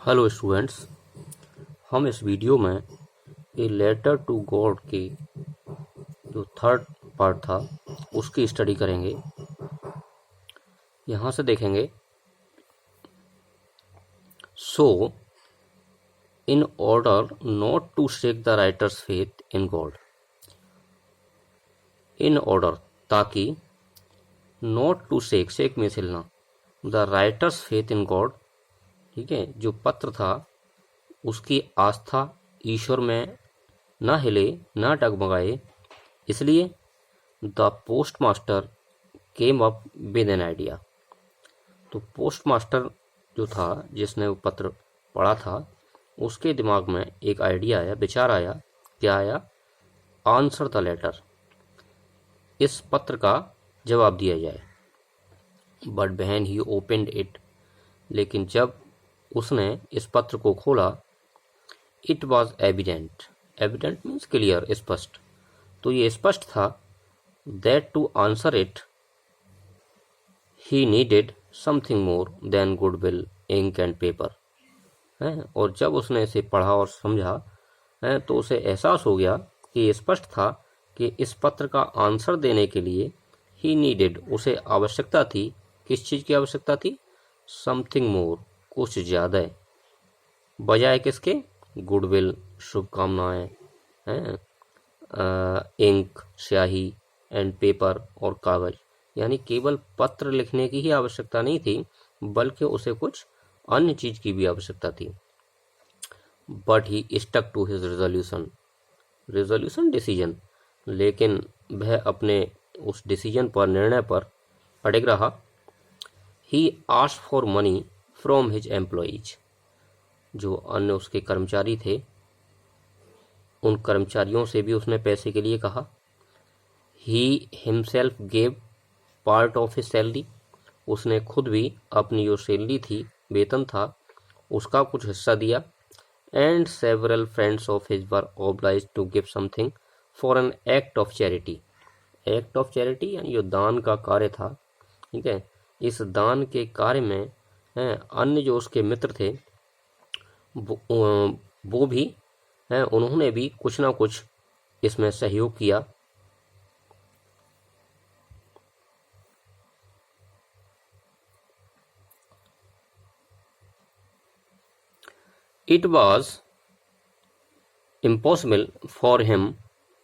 Hello students, हम इस video में ए लेटर टू गॉड के जो थर्ड पार्ट था उसकी स्टडी करेंगे। यहाँ से देखेंगे। So in order not to shake the writer's faith in God, in order ताकि, नॉट टू शेक, शेक में हिलना, the writer's faith in God, ठीक है, जो पत्र था उसकी आस्था ईश्वर में ना हिले, ना डगमगाए, इसलिए the post master came up with an idea. तो पोस्ट मास्टर जो था, जिसने वो पत्र पढ़ा था, उसके दिमाग में एक आइडिया आया, विचार आया। क्या आया? आंसर द लेटर, इस पत्र का जवाब दिया जाए। But when he opened it, लेकिन जब उसने इस पत्र को खोला, it was evident, evident means clear, स्पष्ट। तो ये स्पष्ट था that to answer it he needed something more than goodwill, ink and paper, है। और जब उसने इसे पढ़ा और समझा है तो उसे एहसास हो गया कि स्पष्ट था कि इस पत्र का आंसर देने के लिए ही नीडेड, उसे आवश्यकता थी। किस चीज़ की आवश्यकता थी? समथिंग मोर, कुछ ज़्यादा, बजाय किसके? गुडविल, शुभकामनाएं, हैं, इंक, स्याही, एंड पेपर, और कागज। यानी केवल पत्र लिखने की ही आवश्यकता नहीं थी, बल्कि उसे कुछ अन्य चीज की भी आवश्यकता थी। But he stuck to his resolution, resolution decision, लेकिन वह अपने उस डिसीजन पर, निर्णय पर अड़िग रहा। He asked for money from his employees, जो अन्य उसके कर्मचारी थे, उन कर्मचारियों से भी उसने पैसे के लिए कहा। He himself gave part of his salary, उसने खुद भी अपनी जो सैलरी थी, वेतन था, उसका कुछ हिस्सा दिया। And several friends of his were obliged to give something for an act of charity. Act of charity यानी जो दान का कार्य था, ठीक है। इस दान के कार्य में अन्य जो उसके मित्र थे वो भी हैं, उन्होंने भी कुछ ना कुछ इसमें सहयोग किया। It was impossible for him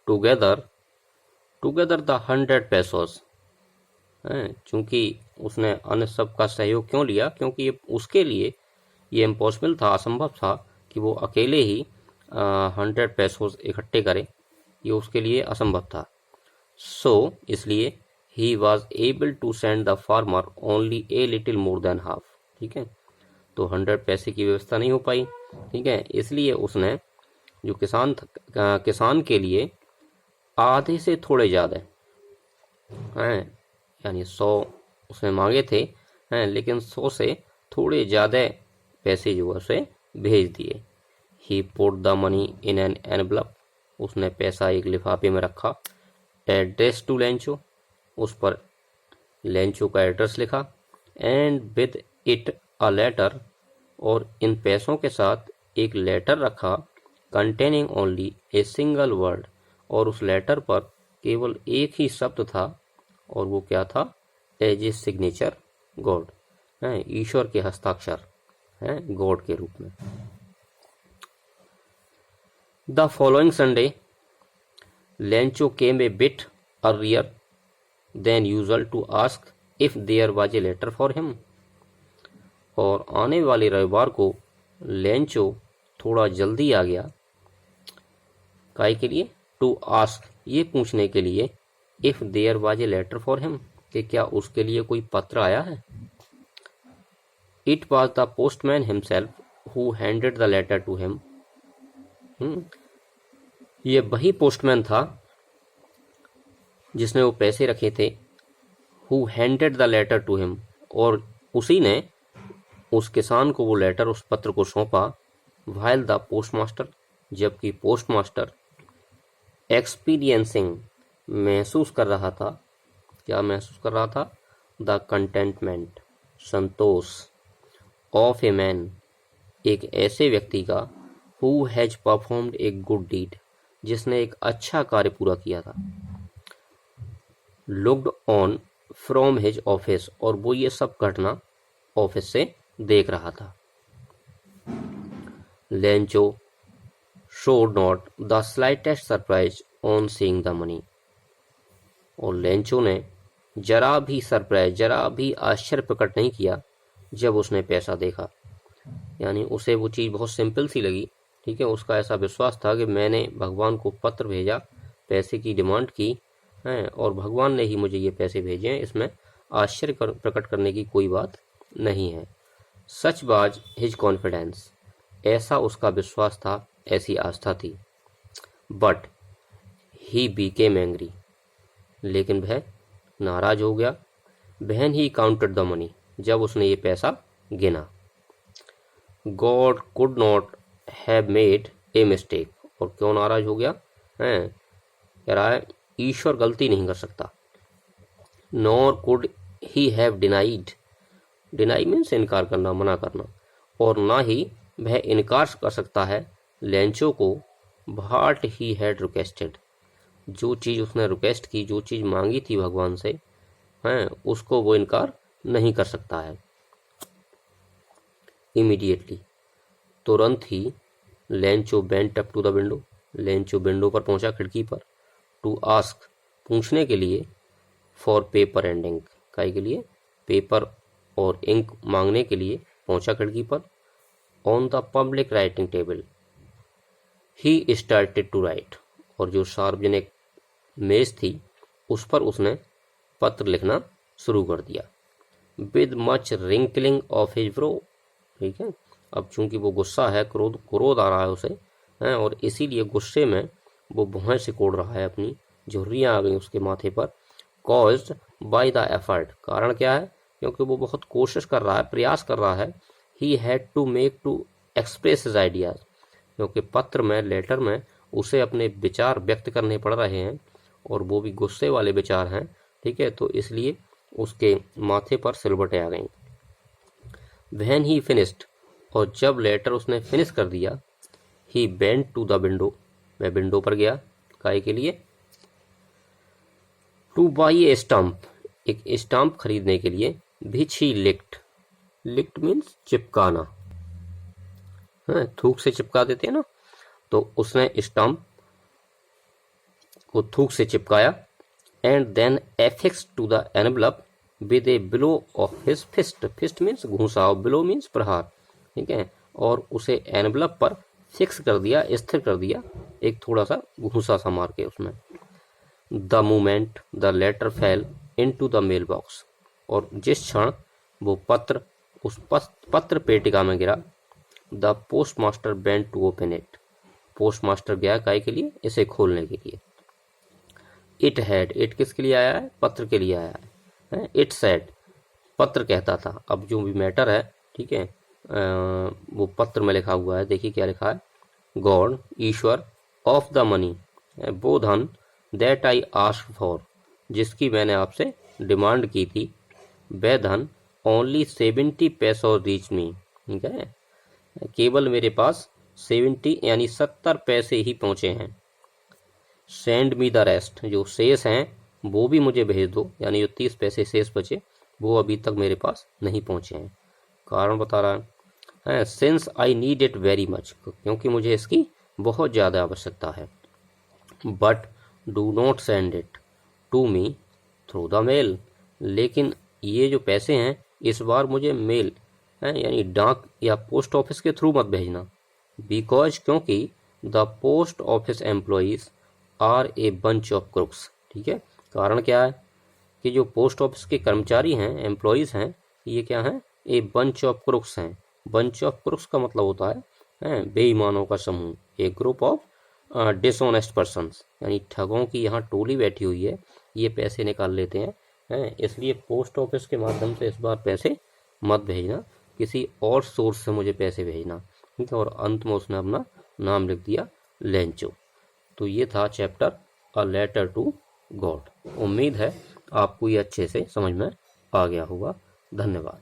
to gather the 100 pesos, चूंकि उसने अन्य सब का सहयोग क्यों लिया? क्योंकि ये उसके लिए ये इम्पॉसिबल था, असंभव था कि वो अकेले ही 100 पैसोस इकट्ठे करे, ये उसके लिए असंभव था। सो इसलिए he was able to send the farmer only a little more than half, ठीक है। तो 100 पैसे की व्यवस्था नहीं हो पाई, ठीक है। इसलिए उसने जो किसान के लिए आधे से थोड़े ज़्यादा हैं, यानी 100 उसने मांगे थे, हैं, लेकिन 100 से थोड़े ज़्यादा पैसे जो है उसे भेज दिए। He put the money in an envelope, उसने पैसा एक लिफाफे में रखा। एड्रेस टू लेंचो, उस पर लेंचो का एड्रेस लिखा। And with it a letter, और इन पैसों के साथ एक लेटर रखा। Containing only a single word, और उस लेटर पर केवल एक ही शब्द था, और वो क्या था? एज ए सिग्नेचर गॉड, है, ईश्वर के हस्ताक्षर हैं गॉड के रूप में। The following Sunday Lencho came a bit earlier than usual to ask if there was a letter for him, और आने वाले रविवार को लेंचो थोड़ा जल्दी आ गया। काय के लिए? टू आस्क, ये पूछने के लिए, if there was a letter for him, कि क्या उसके लिए कोई पत्र आया है। It was the postman himself who handed the letter to him, ये वही पोस्टमैन था जिसने वो पैसे रखे थे। Who handed the letter to him, और उसी ने उस किसान को वो लेटर, उस पत्र को सौंपा। व्हाइल द पोस्टमास्टर, जबकि पोस्टमास्टर एक्सपीरियंसिंग, महसूस कर रहा था। क्या महसूस कर रहा था? द कंटेंटमेंट, संतोष, ऑफ ए मैन, एक ऐसे व्यक्ति का who has performed a good deed, जिसने एक अच्छा कार्य पूरा किया था। Looked on from his office, और वो ये सब घटना ऑफिस से देख रहा था। Lencho showed not the slightest surprise on seeing the money, और लेंचो ने जरा भी सरप्राइज, जरा भी आश्चर्य प्रकट नहीं किया जब उसने पैसा देखा। यानी उसे वो चीज़ बहुत सिंपल सी लगी, ठीक है। उसका ऐसा विश्वास था कि मैंने भगवान को पत्र भेजा, पैसे की डिमांड की है, और भगवान ने ही मुझे ये पैसे भेजे हैं, इसमें आश्चर्य प्रकट करने की कोई बात नहीं है। सच वाज हिज कॉन्फिडेंस, ऐसा उसका विश्वास था, ऐसी आस्था थी। बट ही बीकेम एंग्री, लेकिन वह नाराज हो गया। When he counted the money, जब उसने ये पैसा गिना। God could not have made a mistake, और क्यों नाराज हो गया है, कह रहा है ईश्वर गलती नहीं कर सकता। Nor could he have denied, deny means इनकार करना, मना करना, और ना ही वह इनकार कर सकता है लेंचो को व्हाट ही हैड रिक्वेस्टेड, जो चीज़ उसने रिक्वेस्ट की, जो चीज़ मांगी थी भगवान से, हैं, उसको वो इनकार नहीं कर सकता है। इमीडिएटली, तुरंत ही, Lencho bent up to the window, Lencho window पर पहुंचा, खिड़की पर। टू आस्क, पूछने के लिए। फॉर पेपर एंड इंक, काहे के लिए, पेपर और इंक मांगने के लिए पहुंचा खिड़की पर। On the public writing table he started to write, और जो सार्वजनिक मेज थी उस पर उसने पत्र लिखना शुरू कर दिया। With much wrinkling of his bro, ठीक है। अब चूंकि वो गुस्सा है, क्रोध आ रहा है उसे, है, और इसीलिए गुस्से में वो भौहें सिकोड़ रहा है, अपनी झुर्रियाँ आ गई उसके माथे पर। कॉज्ड बाय द एफर्ट, कारण क्या है, क्योंकि वो बहुत कोशिश कर रहा है, प्रयास कर रहा है। He had to make to express his ideas, क्योंकि पत्र में, लेटर में उसे अपने विचार व्यक्त करने पड़ रहे हैं, और वो भी गुस्से वाले विचार हैं, ठीक है। तो इसलिए उसके माथे पर सिलवटें आ गईं। व्हेन ही फिनिश्ड, और जब लेटर उसने फिनिश कर दिया। ही बेंट टू द विंडो, वह विंडो पर गया, काहे के लिए, टू बाई ए स्टाम्प, एक स्टाम्प खरीदने के लिए। विच ही लिक्ट, लिक्ट मीन्स चिपकाना, है, थूक से चिपका देते हैं ना, तो उसने स्टाम्प को थूक से चिपकाया। And then affix to the envelope with a blow of his fist, fist means घूंसा, और ब्लो मीन्स प्रहार, ठीक है, और उसे एनवलप पर फिक्स कर दिया, स्थिर कर दिया, एक थोड़ा सा घूंसा सा मार के उसमें। The moment the letter fell into the mail box, और जिस क्षण वो पत्र उस पत्र पेटिका में गिरा। The postmaster bent to open it, postmaster गया काहे के लिए, इसे खोलने के लिए। इट हैड, इट किसके लिए आया है, पत्र के लिए आया है। इट सेड, पत्र कहता था। अब जो भी मैटर है, ठीक है, वो पत्र में लिखा हुआ है, देखिए क्या लिखा है। God, Ishwar, of the money, वो धन, दैट आई आस्क फॉर, जिसकी मैंने आपसे डिमांड की थी, वह धन, ओनली 70 पैसों रीच मी, ठीक है, केवल मेरे पास 70 यानी 70 पैसे ही पहुंचे हैं। सेंड मी द रेस्ट, जो शेष हैं वो भी मुझे भेज दो, यानी जो 30 पैसे शेष बचे वो अभी तक मेरे पास नहीं पहुंचे हैं। कारण बता रहा है, since I need it very much, क्योंकि मुझे इसकी बहुत ज़्यादा आवश्यकता है। But do not send it to me through the mail, लेकिन ये जो पैसे हैं इस बार मुझे मेल है, यानी डाक या पोस्ट ऑफिस के थ्रू मत भेजना। बिकॉज, क्योंकि the post office employees are a bunch of crooks, ठीक है। कारण क्या है कि जो पोस्ट ऑफिस के कर्मचारी हैं, एम्प्लॉइज हैं, ये क्या हैं, ए बंच ऑफ क्रुक्स हैं। बंच ऑफ क्रुक्स का मतलब होता है बेईमानों का समूह, ए ग्रुप ऑफ डिसऑनेस्ट पर्सन्स, यानी ठगों की यहाँ टोली बैठी हुई है, ये पैसे निकाल लेते हैं, इसलिए पोस्ट ऑफिस के माध्यम से इस बार पैसे मत भेजना, किसी और सोर्स से मुझे पैसे भेजना, ठीक है। और अंत में उसने अपना नाम लिख दिया, लेंचो। तो ये था chapter a letter to God. उम्मीद है आपको ये अच्छे से समझ में आ गया होगा। धन्यवाद।